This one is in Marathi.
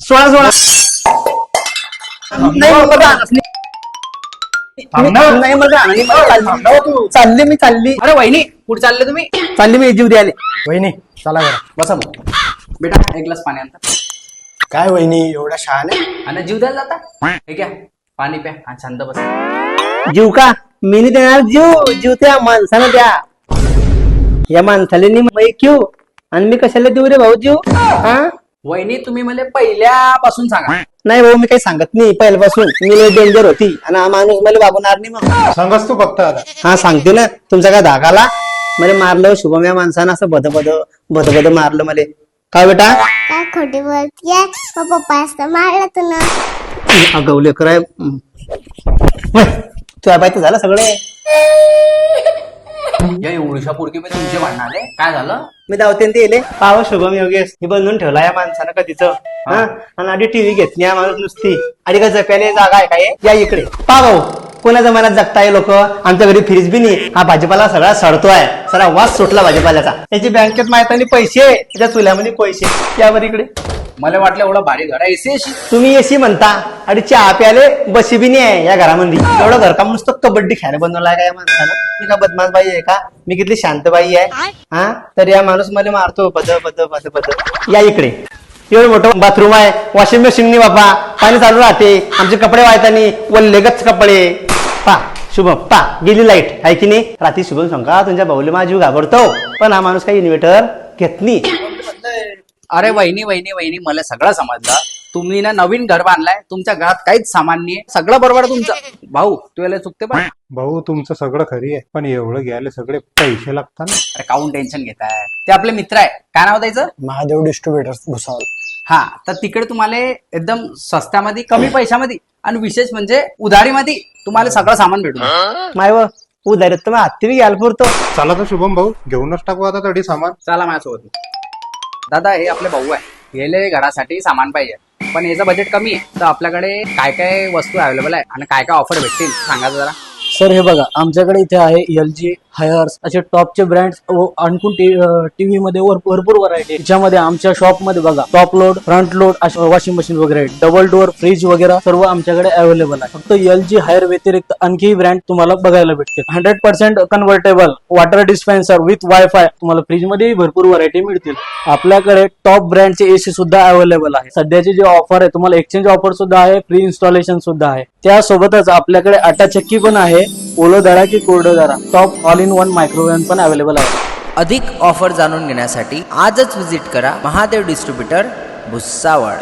सोळा सोळा नाही चालली मी चालली. अरे वहिनी कुठे चालले तुम्ही? चालली मी जीव द्यायला. वहिनी चला बरं. बसा मग. बेटा एक ग्लास पाणी आणता. काय वहिनी एवढ्या शहाणे? आणि जीव द्यायला जाता? हे घ्या पाणी प्या आणि शांत बसा. जीव का मी नाही देणार. जीव त्या माणसानं द्या. या माणसाला नाही क्यू आणि मी कशाला देऊ रे भाऊ जीव? हा वहिनी तुम्ही मला पहिल्यापासून सांगा. नाही भाऊ मी काही सांगत नाही पहिल्यापासून. मी लय डेंजर होती आणि हा माणूस मला वागवणार नाही. मग सांगस तू फक्त आता. हा सांगते ना. तुमचा काय धाकाला मला मारलं शुभम या माणसानं असं बद मारलं मला. काय बेटा काय खोटी बोलतीये? पप्पा असं मारलं तुला. अगवले कराय तुझ्या बाय तर झालं सगळे. या एवढ्या पोरकीमध्ये तुमचे भांडण आले? काय झालं? मी धावते ते येले पाव शुभम योगेश हे बनवून ठेवला या माणसानं कधीच. आणि आधी टीव्ही घेतली या माणूस नुसती. आणि का जपायला जागा आहे काय? या इकडे पा भाऊ कोणा जमान्यात जगताय लोक. आमच्या घरी फ्रीज बी नाही. हा भाजीपाला सगळा सडतोय. सगळा वास सुटला भाजीपाल्याचा. त्याची बँकेत माहिती पैसे त्याच्या चुल्यामध्ये पैसे. यावर इकडे मला वाटलं एवढा भारी घर आहे एसी. तुम्ही एसी म्हणता आणि चहा प्याले बशी बी नाही आहे या घरामध्ये. एवढं घरकाम नुसतं कबड्डी खेळायला बनवलाय का या माणसानं? मी का बदमाश बाई आहे का? मी किती शांत बाई आहे. हा तर या माणूस मला मारतो बद. या इकडे एवढं मोठं बाथरूम आहे. वॉशिंग मशीन नाही बापा. पाणी चालू राहते. आमचे कपडे वाळतानी वल्लेगच कपडे. पा शुभम पा गेली लाईट आहे की नाही? रात्री शुभम सांगा तुमच्या भाऊले माझा जीव घाबरतो. पण हा माणूस काही इन्व्हर्टर घेत नाही. अरे वहिनी मला सगळं समजलं. तुम्ही ना नवीन घर बांधलाय. तुमच्या घरात काहीच सामान नाही. सगळं बरोबर तुमचं. भाऊ तू याला चुकते पण. भाऊ तुमचं सगळं खरी आहे पण एवढं घ्यायला सगळे पैसे लागतात ना. अरे काऊन टेन्शन घेताय? ते आपले मित्र आहे. काय नाव द्यायचं? महादेव डिस्ट्रीब्युटर्स भुसावळ. हा तर तिकडे तुम्हाला एकदम स्वस्तामध्ये कमी पैशामध्ये आणि विशेष म्हणजे उधारीमध्ये तुम्हाला सगळं सामान भेटून. माय व उधारीत तर मग हत्ती बी घ्यायला पुरतो. चला तर शुभम भाऊ घेऊनच टाकू आता तडी सामान. चला माझ्यासोबत. दादा हे आपले भाऊ आहे. गेले घरासाठी सामान पाहिजे पण याचं बजेट कमी आहे. तर आपल्याकडे काय काय वस्तू अवेलेबल आहे आणि काय काय ऑफर भेटतील सांगा जरा. सर हे बघा आमच्याकडे इथे आहे LG हायर्स असे टॉपचे ब्रँड्स आणखून टीव्ही मध्ये भरपूर व्हरायटी. ज्यामध्ये आमच्या शॉप मध्ये बघा टॉप लोड फ्रंट लोड अशा वॉशिंग मशीन वगैरे डबल डोअर फ्रीज वगैरे सर्व आमच्याकडे अवेलेबल आहे. फक्त LG हायर व्यतिरिक्त आणखी ब्रँड तुम्हाला बघायला भेटतील. 100% convertible water dispenser with wifi तुम्हाला फ्रीज मध्ये भरपूर व्हरायटी मिळतील. आपल्याकडे टॉप ब्रँडचे AC सुद्धा अवेलेबल आहे. सध्याची जी ऑफर आहे तुम्हाला एक्सचेंज ऑफर सुद्धा आहे. फ्री इन्स्टॉलेशन सुद्धा आहे. त्यासोबतच आपल्याकडे आटा चक्की पण आहे. ओलो दरा की कोरडो दरा top all in one microwave पण अवेलेबल आहे. अधिक ऑफर जाणून घेण्यासाठी आजच विजिट करा महादेव डिस्ट्रीब्युटर भुसावळ.